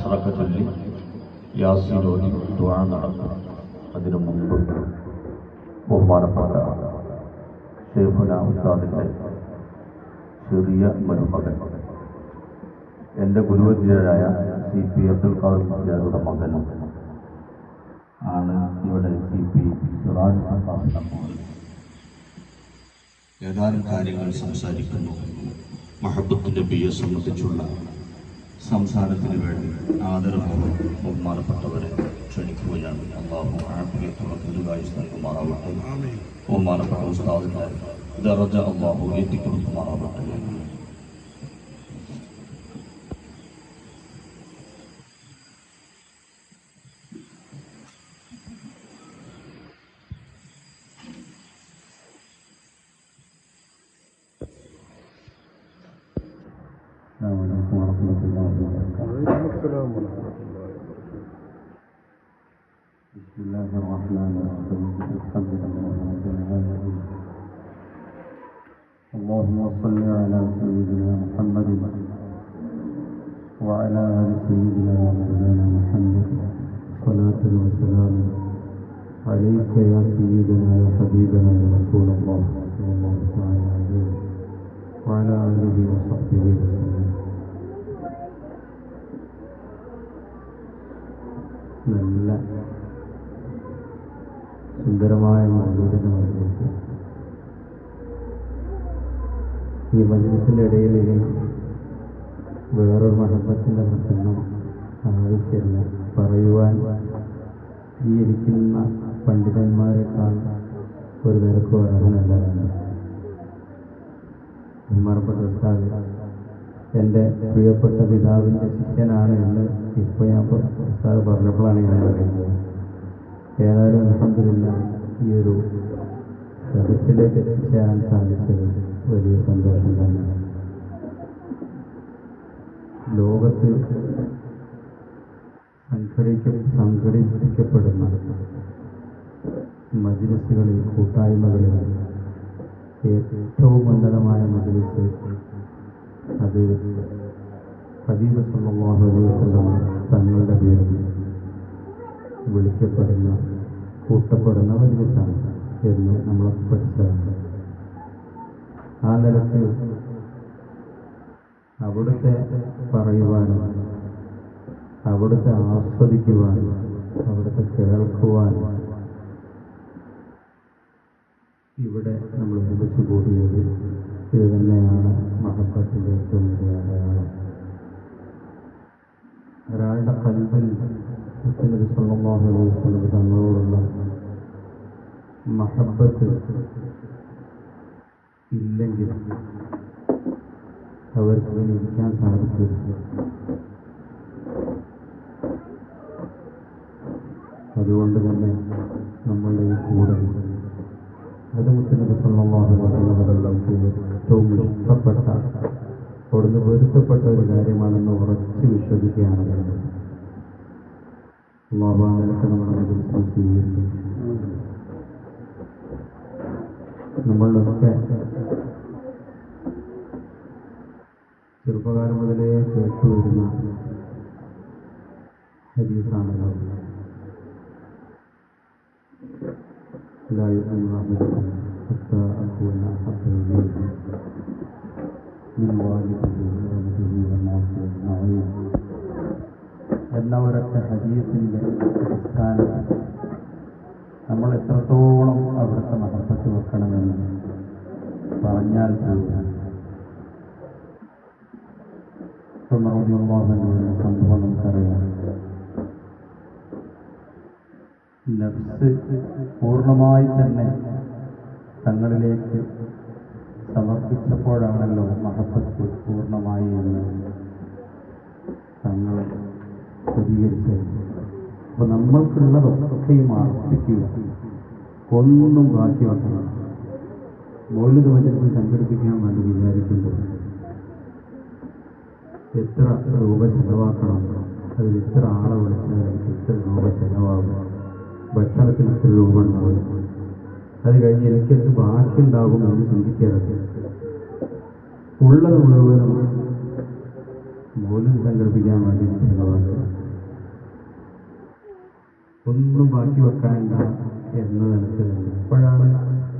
അസറൊക്കെ ചൊല്ലി യാസീൻ ഓതി ദുആ നടത്തും. അതിനു മുമ്പ് ബഹുമാനപ്പെട്ട ശൈഖുന ഉസ്താദിൻ്റെ ചെറിയ മരുമകൻ, എൻ്റെ ഗുരുവര്യരായ CP അബ്ദുൽ ഖാദർ മുസ്ലിയാരുടെ മകനും ആണ് ഇവിടെ CP സിറാജ് സംഘാടനം. ഏതാനും കാര്യങ്ങൾ സംസാരിക്കുന്നു. മഹബത്ത് നബിയെ സംബന്ധിച്ചുള്ള സംസാരത്തിന് വേണ്ടി ആദരപൂർവ്വം ബഹുമാനപ്പെട്ടവരെ ക്ഷണിക്കുകയാണ്. അല്ലാഹു ആഫിയത്തുള്ള ദീർഘായുസ്സ് നൽകുമാറാവട്ടെ. ബഹുമാനപ്പെട്ട ഉസ്താദിന്റെ ദറജ അല്ലാഹു ഉയർത്തിക്കൊടുക്കുമാറാവട്ടെ. بسم الله الرحمن الرحيم. الحمد لله رب العالمين. اللهم صل على سيدنا محمد وعلى آل سيدنا مولانا محمد. صلاة وسلام عليك يا سيدنا يا حبيبنا يا رسول الله صلى الله تعالى عليه وعلى آله وصحبه وسلم. നല്ല സുന്ദരമായ മൗലൂദിന്റെ മജ്‌ലിസ്. ഈ മജ്‌ലിസിന്റെ ഇടയിൽ ഇനി വേറൊരു മഹബത്തിന്റെ പ്രസംഗം ആവശ്യമില്ല. പറയുവാൻ ഈ ഇരിക്കുന്ന പണ്ഡിതന്മാരെക്കാൾ ഒരു നിരക്കും അർഹനല്ലാതാണ്. ബഹുമാനപ്പെട്ട ഉസ്താദ് എൻ്റെ പ്രിയപ്പെട്ട പിതാവിൻ്റെ ശിഷ്യനാണ് എന്ന് ഇപ്പോൾ ഞാൻ ഉസ്താദ് പറഞ്ഞപ്പോഴാണ് ഞാൻ പറയുന്നത്. ഏതായാലും അൽഹംദുലില്ലാഹ് ഈ ഒരു സദസ്സിലേക്ക് എത്തിച്ചേരാൻ സാധിച്ചത് വലിയ സന്തോഷം തന്നെ. ലോകത്ത് സംഘടിപ്പിക്കപ്പെടുന്ന മജ്‌ലിസുകളിൽ, കൂട്ടായ്മകളിൽ ഏറ്റവും ഉന്നതമായ മജ്‌ലിസ് അത് ഹബീബ് സല്ലല്ലാഹു അലൈഹി വസല്ലം തങ്ങളുടെ പേരിൽ വിളിക്കപ്പെടുന്ന, കൂട്ടപ്പെടുന്ന മജ്‌ലിസാണ് എന്ന് നമ്മൾ പഠിച്ചതാണ്. ആ നിലക്ക് അവിടുത്തെ പറയുവാനും അവിടുത്തെ ആസ്വദിക്കുവാനും അവിടുത്തെ കേൾക്കുവാനും ഇവിടെ നമ്മൾ ഒരുമിച്ച് കൂടിയത് ഇത് തന്നെയാണ് മഹബത്തിൻ്റെ ഏറ്റവും വലിയ അടയാളം. ഒരാളുടെ ഖൽബിൽ നബി സല്ലല്ലാഹു അലൈഹി വസല്ലം തങ്ങളോടുള്ള മഹബത്ത് ഇല്ലെങ്കിൽ അവർക്ക് ഇങ്ങനെ ഇരിക്കാൻ സാധിക്കില്ല. അതുകൊണ്ട് തന്നെ നമ്മളുടെ ഈ കൂടെ അത് മുത്തനബി സല്ലല്ലാഹു അലൈഹി വസല്ലമക്ക് ഏറ്റവും ഇഷ്ടപ്പെട്ട, അവിടുന്ന് പൊരുത്തപ്പെട്ട ഒരു കാര്യമാണെന്ന് ഉറച്ച് വിശ്വസിക്കുകയാണ് വേണ്ടത്. അല്ലാഹു ആ നിലക്ക് നമ്മുടെ മജ്‌ലിസിനെ സ്വീകരിക്കും. നമ്മളുടെ ചെറുപ്പകാലം മുതലേ കേട്ടുവരുന്ന ഹദീസാണല്ലോ. എന്ന ഒരൊറ്റ ഹദീസിൻ്റെ അടിസ്ഥാനം നമ്മൾ എത്രത്തോളം അവിടുത്തെ മഹബത്ത് വെക്കണമെന്ന് പറഞ്ഞാൽ സംഭവം നമുക്കറിയാം. നഫ്സ് പൂർണ്ണമായി തന്നെ തങ്ങളിലേക്ക് സമർപ്പിച്ചപ്പോഴാണല്ലോ മഹബത്ത് പൂർണ്ണമായി എന്ന് തങ്ങൾ സ്ഥിരീകരിച്ചത്. അപ്പോൾ നമ്മൾക്കുള്ളതൊക്കെയും അർപ്പിക്കുക, ഒന്നും ബാക്കി വെക്കണം. മൗലിദ് മജ്‌ലിസ് സംഘടിപ്പിക്കാൻ വേണ്ടി വിചാരിക്കുമ്പോൾ എത്ര രൂപ ചെലവാക്കണം, അതിൽ എത്ര ആളെ വിളിച്ചാൽ എത്ര രൂപ ചെലവാകും, ഭക്ഷണത്തിന് എത്ര രൂപ ഉണ്ടാവും, അത് കഴിഞ്ഞ് എനിക്കെന്ത് ബാക്കിയുണ്ടാകും എന്ന് ചിന്തിക്കാറുണ്ട്. ഉള്ളത് മുഴുവനും മൗലിദ് സംഘടിപ്പിക്കാൻ വേണ്ടി ചെലവാക്കുക. ഒന്നും ബാക്കി വെക്കാണ്ട എന്ന നിലക്ക് ഇപ്പോഴാണ്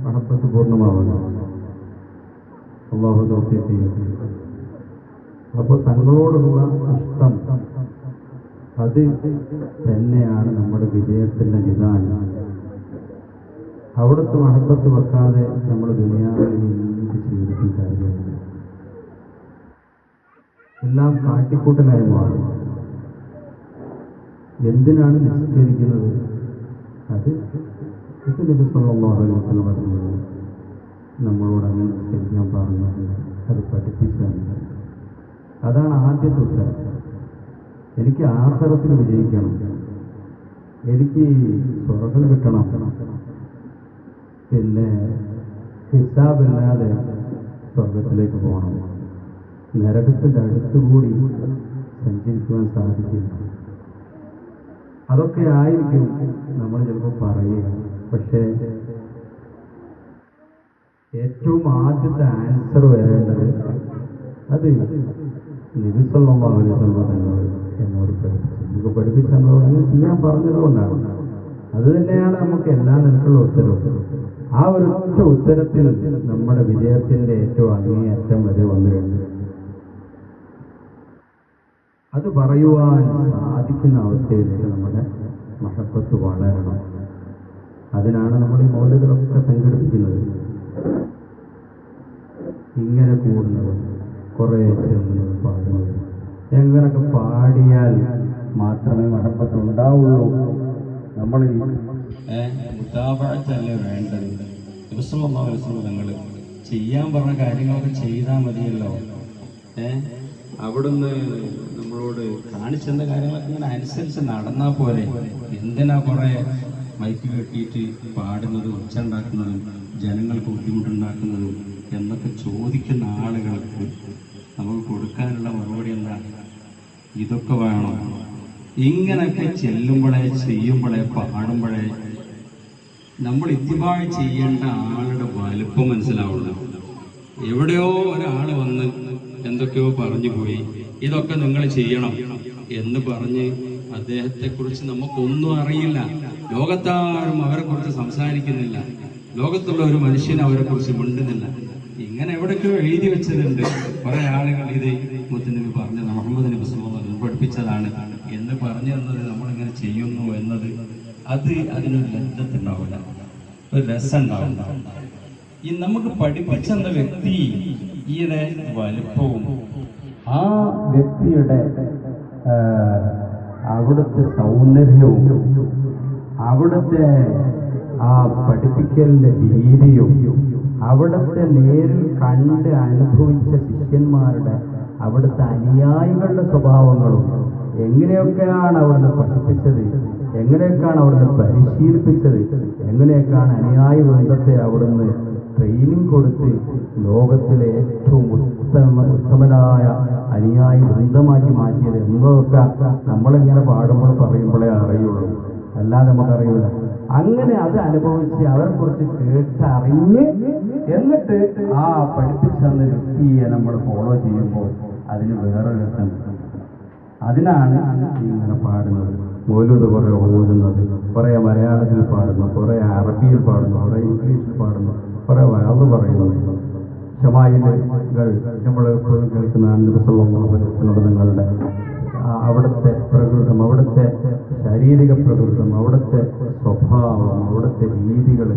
മഹബത്ത് പൂർണ്ണമാവുന്നത്. അല്ലാഹു തൗഫീഖ് ചെയ്യട്ടെ. അപ്പോൾ തങ്ങളോടുള്ള ഇഷ്ടം അത് തന്നെയാണ് നമ്മുടെ വിജയത്തിൻ്റെ നിദാനം. അവിടുത്തെ മഹബത്ത് വെക്കാതെ നമ്മൾ ദുനിയാവിൽ എന്ത് ചെയ്തിട്ടും കാര്യമില്ല. എല്ലാം കാട്ടിക്കൂട്ടലായി മാറും. എന്തിനാണ് നിസ്കരിക്കുന്നത്? അത് നബി സല്ലല്ലാഹു അലൈഹി വസല്ലം പറഞ്ഞത്, നമ്മളോട് അങ്ങനെ നിസ്കരിക്കാൻ പറഞ്ഞത്, അത് പഠിപ്പിച്ചാണ്. അതാണ് ആദ്യത്തെ ഉത്തരം. എനിക്ക് ആഖിറത്തിൽ വിജയിക്കണം, എനിക്ക് സ്വർഗ്ഗം കിട്ടണം, പിന്നെ ഹിസാബില്ലാതെ സ്വർഗത്തിലേക്ക് പോകണം, നരകത്തിൻ്റെ അടുത്തുകൂടി സഞ്ചരിക്കുവാൻ സാധിക്കില്ല. അതൊക്കെ ആയിരിക്കും നമ്മൾ ചിലപ്പോൾ പറയുക. പക്ഷേ ഏറ്റവും ആദ്യത്തെ ആൻസർ വരേണ്ടത് അത് നബി സല്ലല്ലാഹു അലൈഹി വസല്ലം തങ്ങൾ എന്നോട് പഠിപ്പിച്ചു. നമുക്ക് പഠിപ്പിച്ചെന്നത് അങ്ങനെ ചെയ്യാൻ പറഞ്ഞതുകൊണ്ടാണ്. അത് തന്നെയാണ് നമുക്ക് എല്ലാ നിലക്കുള്ള ഉത്തരവും. ആ ഒരു ഒറ്റ ഉത്തരത്തിൽ നമ്മുടെ വിജയത്തിന്റെ ഏറ്റവും അങ്ങേയറ്റം വരെ വന്നു കഴിഞ്ഞു. അത് പറയുവാൻ സാധിക്കുന്ന അവസ്ഥയിലേക്ക് നമ്മുടെ മഹബത്ത് വളരണം. അതിനാണ് നമ്മൾ ഈ മൗലിദുകളൊക്കെ സംഘടിപ്പിക്കുന്നത്. ഇങ്ങനെ കൂടുന്നത്, കുറേ ചെല്ലുന്നത്, പാടുന്നത്, എങ്ങനൊക്കെ പാടിയാൽ മാത്രമേ മഹബത്ത് ഉണ്ടാവുള്ളൂ. നമ്മൾ ഈ മുതാബഅത്തല്ലേ വേണ്ടത്. നബി സല്ലല്ലാഹു അലൈഹി വസല്ലം തങ്ങൾ ചെയ്യാൻ പറഞ്ഞ കാര്യങ്ങളൊക്കെ ചെയ്താൽ മതിയല്ലോ. അവിടുന്ന് നമ്മളോട് കാണിച്ചെന്ന കാര്യങ്ങളൊക്കെ ഇങ്ങനെ അനുസരിച്ച് നടന്നാൽ പോരെ. എന്തിനാ കുറെ മൈക്ക് കെട്ടിയിട്ട് പാടുന്നതും ഒച്ച ഉണ്ടാക്കുന്നതും ജനങ്ങൾക്ക് ബുദ്ധിമുട്ടുണ്ടാക്കുന്നതും എന്നൊക്കെ ചോദിക്കുന്ന ആളുകൾക്ക് നമുക്ക് കൊടുക്കാനുള്ള മറുപടി എന്താണ്? ഇതൊക്കെ വേണം. ഇങ്ങനൊക്കെ ചെല്ലുമ്പോഴേ, ചെയ്യുമ്പോഴേ, പാടുമ്പോഴേ നമ്മൾ ഇത്തിബാഴ് ചെയ്യേണ്ട ആളുടെ വലുപ്പം മനസ്സിലാവുള്ളൂ. എവിടെയോ ഒരാൾ വന്ന് എന്തൊക്കെയോ പറഞ്ഞു പോയി, ഇതൊക്കെ നിങ്ങൾ ചെയ്യണം എന്ന് പറഞ്ഞ് അദ്ദേഹത്തെ കുറിച്ച് നമുക്കൊന്നും അറിയില്ല. ലോകത്താരും അവരെ കുറിച്ച് സംസാരിക്കുന്നില്ല. ലോകത്തുള്ള ഒരു മനുഷ്യൻ അവരെ കുറിച്ച് മിണ്ടുന്നില്ല. ഇങ്ങനെ എവിടെയൊക്കെയോ എഴുതി വെച്ചതുണ്ട്. കുറെ ആളുകൾ ഇത് മുത്തുനബി പറഞ്ഞത്, മുഹമ്മദ് നബി സല്ലല്ലാഹു അലൈഹി വസല്ലം പഠിപ്പിച്ചതാണ് എന്ന് പറഞ്ഞു തന്നത് നമ്മളിങ്ങനെ ചെയ്യുന്നു എന്നത്, അതിനൊരു ലജ്ജത്തുണ്ടാവില്ല, ഒരു രസം ഉണ്ടാവില്ല. ഈ നമുക്ക് പഠിപ്പിച്ചെന്ന വ്യക്തി ഈയുടെ വലുപ്പവും ആ വ്യക്തിയുടെ അവിടുത്തെ സൗന്ദര്യവും അവിടുത്തെ ആ പഠിപ്പിക്കലിന്റെ രീതിയും അവിടുത്തെ നേരിൽ കണ്ട് അനുഭവിച്ച ശിഷ്യന്മാരുടെ അവിടുത്തെ അനുയായികളുടെ സ്വഭാവങ്ങളും എങ്ങനെയൊക്കെയാണ് അവിടുന്ന് പഠിപ്പിച്ചത്, എങ്ങനെയൊക്കെയാണ് അവിടുന്ന് പരിശീലിപ്പിച്ചത്, എങ്ങനെയൊക്കെയാണ് അനുയായി വൃന്ദത്തെ അവിടുന്ന് ട്രെയിനിങ് കൊടുത്ത് ലോകത്തിലെ ഏറ്റവും ഉത്തമനായ അനുയായി വൃന്ദമാക്കി മാറ്റിയത് എന്നതൊക്കെ നമ്മളിങ്ങനെ പാടുമ്പോൾ പറയുമ്പോഴേ അറിയുള്ളൂ, അല്ലാതെ നമുക്കറിയില്ല. അങ്ങനെ അത് അനുഭവിച്ച് അവരെ കുറിച്ച് കേട്ടറിഞ്ഞ് എന്നിട്ട് ആ പഠിപ്പിച്ചെന്ന വ്യക്തിയെ നമ്മൾ ഫോളോ ചെയ്യുമ്പോൾ അതിന് വേറെ രസം. അതിനാണ് ഇങ്ങനെ പാടുന്നത്. മൗലൂദ് കുറെ ഓതുന്നത്, കുറെ മലയാളത്തിൽ പാടുന്നു, കുറെ അറബിയിൽ പാടുന്നു, കുറെ ഇംഗ്ലീഷിൽ പാടുന്നു, കുറെ വഅദ് പറയുന്നു. ശമായിലുകൾ നമ്മൾ എപ്പോഴും കേൾക്കുന്നതാണ്. നബി സല്ലല്ലാഹു അലൈഹി വസല്ലം തങ്ങളുടെ അവിടുത്തെ പ്രകൃതം, അവിടുത്തെ ശാരീരിക പ്രകൃതം, അവിടുത്തെ സ്വഭാവം, അവിടുത്തെ രീതികൾ,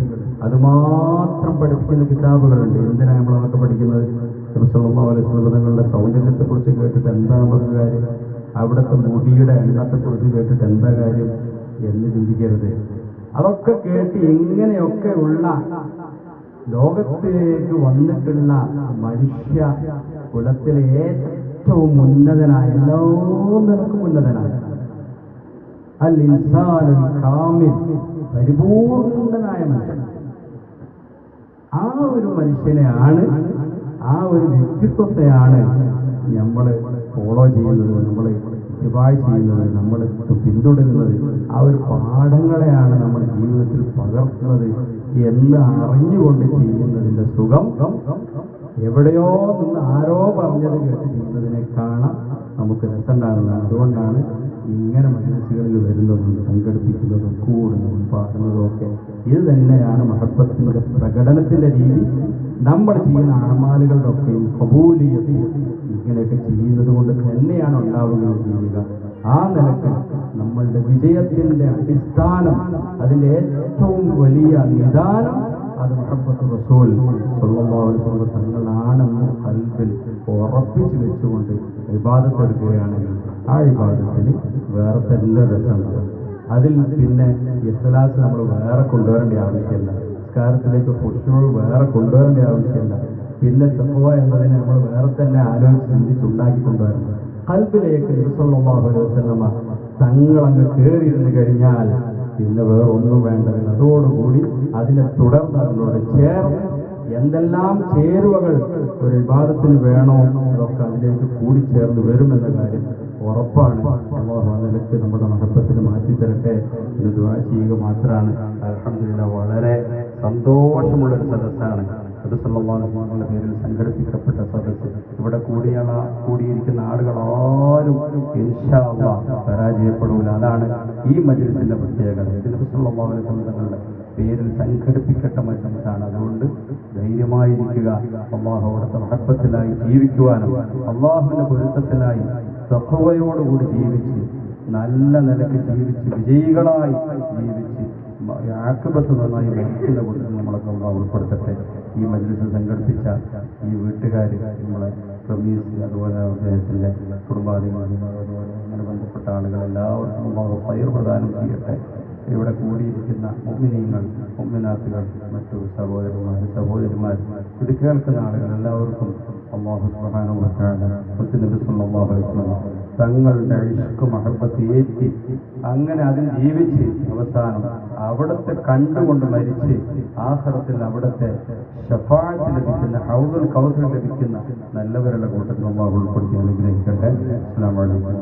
അതുമാത്രം പഠിപ്പിക്കുന്ന കിതാബുകളുണ്ട്. എന്തിനാണ് നമ്മളതൊക്കെ പഠിക്കുന്നത്? നബി സല്ലല്ലാഹു അലൈഹി വസല്ലം തങ്ങളുടെ സൗന്ദര്യത്തെക്കുറിച്ച് കേട്ടിട്ട് എന്താ നമുക്ക് കാര്യം? അവിടുത്തെ മുടിയുടെ എണ്ണത്തെക്കുറിച്ച് കേട്ടിട്ട് എന്താ കാര്യം എന്ന് ചിന്തിക്കരുത്. അതൊക്കെ കേട്ട് എങ്ങനെയൊക്കെയുള്ള ലോകത്തിലേക്ക് വന്നിട്ടുള്ള മനുഷ്യ കുലത്തിലെ ഏറ്റവും ഉന്നതനായ, എല്ലാ നിലക്കും ഉന്നതനായ അൽ ഇൻസാനുൽ കാമിൽ, പരിപൂർണനായ മനുഷ്യൻ, ആ ഒരു മനുഷ്യനെയാണ്, ആ ഒരു വ്യക്തിത്വത്തെയാണ് നമ്മൾ ഫോളോ ചെയ്യുന്നത്, നമ്മൾ ഇത്തിബാഴ് ചെയ്യുന്നത്, നമ്മൾ പിന്തുടരുന്നത്. ആ ഒരു പാഠങ്ങളെയാണ് നമ്മൾ ജീവിതത്തിൽ പകർത്തുന്നത് എന്ന് അറിഞ്ഞുകൊണ്ട് ചെയ്യുന്നതിൻ്റെ സുഖം എവിടെയോ നിന്ന് ആരോ പറഞ്ഞത് കേട്ട് ചെയ്യുന്നതിനെ കാണാൻ നമുക്ക് രസമുണ്ടാകുന്നതാണ്. അതുകൊണ്ടാണ് ഇങ്ങനെ മജ്‌ലിസുകളിൽ വരുന്നതും സംഘടിപ്പിക്കുന്നതും കൂടുന്നതും പാടുന്നതും ഒക്കെ. ഇത് തന്നെയാണ് മഹബ്ബത്തിന്റെ പ്രകടനത്തിന്റെ രീതി. നമ്മൾ ചെയ്യുന്ന അഅമാലുകളുടെ ഒക്കെയും ഖബൂലിയത്ത് ഇങ്ങനെയൊക്കെ ചെയ്യുന്നത് കൊണ്ട് തന്നെയാണ് ഉണ്ടാവുകയും ചെയ്യുക. ആ നിലക്ക് നമ്മളുടെ വിജയത്തിന്റെ അടിസ്ഥാനം, അതിൻ്റെ ഏറ്റവും വലിയ നിദാനം അത് മുഹമ്മദ് റസൂൽ സ്വല്ലല്ലാഹു അലൈഹി വസല്ലം തങ്ങളാണെന്ന് ഖൽബിൽ ഉറപ്പിച്ചു വെച്ചുകൊണ്ട് ഇബാദത്ത് എടുക്കുകയാണെങ്കിൽ ആ ഇബാദത്തിന് വേറെ തന്നെ രസമുണ്ടാകും. അതിൽ പിന്നെ ഇഖ്ലാസ് നമ്മൾ വേറെ കൊണ്ടുവരേണ്ട ആവശ്യമില്ല. സംസ്കാരത്തിലേക്ക് ഖുശൂ വേറെ കൊണ്ടുവരേണ്ട ആവശ്യമില്ല. പിന്നെ തഖ്വ എന്നതിനെ നമ്മൾ വേറെ തന്നെ ആലോചിച്ച് ചിന്തിച്ചുണ്ടാക്കി കൊണ്ടുവരണം. ഖൽബിലേക്ക് നബി സല്ലല്ലാഹു അലൈഹി വസല്ലമ തങ്ങളങ്ങ് കയറിയിരുന്നു കഴിഞ്ഞാൽ പിന്നെ വേറെ ഒന്നും വേണ്ടതില്ല. അതോടുകൂടി അതിനെ തുടർന്ന് അതിനോട് ചേർന്ന് എന്തെല്ലാം ചേരുവകൾ ഒരു ഇബാദത്തിന് വേണോ അതൊക്കെ അതിലേക്ക് കൂടിച്ചേർന്ന് വരുമെന്ന കാര്യം ഉറപ്പാണ്. അല്ലാഹു ആ നിലയ്ക്ക് നമ്മുടെ മഹബ്ബത്തിന് മാറ്റിത്തരട്ടെ എന്ന് ദുആ ചെയ്യുക മാത്രമാണ്. അൽഹംദുലില്ലാഹ് വളരെ സന്തോഷമുള്ളൊരു സദസ്സാണ്. നബി സല്ലല്ലാഹു അലൈഹി വസല്ലമയുടെ പേരിൽ സംഘടിപ്പിക്കപ്പെട്ട സദസ്സ്. ഇവിടെ കൂടിയിരിക്കുന്ന ആളുകൾ ആരും ഇൻഷാ അല്ലാഹ് പരാജയപ്പെടൂല. അതാണ് ഈ മജ്‌ലിസിന്റെ പ്രത്യേകത. നബി സല്ലല്ലാഹു അലൈഹി വസല്ലം തങ്ങളുടെ പേരിൽ സംഘടിപ്പിക്കപ്പെട്ട മജ്‌ലിസാണ്. അതുകൊണ്ട് ധൈര്യമായിരിക്കുക. അല്ലാഹു അവിടുത്തെ മഹബ്ബത്തിലായി ജീവിക്കുവാനും അല്ലാഹുവിന്റെ പൊരുത്തത്തിലായി തഖ്വയോടുകൂടി ജീവിച്ച് നല്ല നിലയ്ക്ക് ജീവിച്ച് വിജയികളായി ജീവിച്ച് ആഖിബത്ത് നന്നായി മരിക്കുന്ന കൂട്ടത്തിൽ നമ്മളൊക്കെ അല്ലാഹു ഉൾപ്പെടുത്തട്ടെ. ഈ മജ്‌ലിസ് സംഘടിപ്പിച്ച ഈ വീട്ടുകാർ, നമ്മളെ റമീസ്, അതുപോലെ അദ്ദേഹത്തിൻ്റെ കുടുംബാധികൾ, അതുപോലെ അങ്ങനെ ബന്ധപ്പെട്ട ആളുകൾ എല്ലാവർക്കും അല്ലാഹു ഖൈർ പ്രദാനം ചെയ്യട്ടെ. ഇവിടെ കൂടിയിരിക്കുന്ന മുഅ്മിനീങ്ങൾ, മുഅ്മിനാത്തുകൾ, മറ്റു സഹോദരിമാർ, ഇത് കേൾക്കുന്ന ആളുകൾ എല്ലാവർക്കും അല്ലാഹു സുബ്ഹാനഹു വ തആല നബി സല്ലല്ലാഹു അലൈഹി വസല്ലം തങ്ങളുടെ ഇഷ്ക് മഹബ്ബത്ത് ഏറ്റി അങ്ങനെ അതിൽ ജീവിച്ച് അവസാനം അവിടുത്തെ കണ്ടുകൊണ്ട് മരിച്ച് ആഖിറത്തിൽ അവിടുത്തെ ശഫാഅത്ത് ലഭിക്കുന്ന, ഹൗദുൽ കൗസർ ലഭിക്കുന്ന നല്ലവരുടെ കൂട്ടത്തിൽ അല്ലാഹു ഉൾപ്പെടുത്തി അനുഗ്രഹിക്കട്ടെ. അസ്സലാമു അലൈക്കും.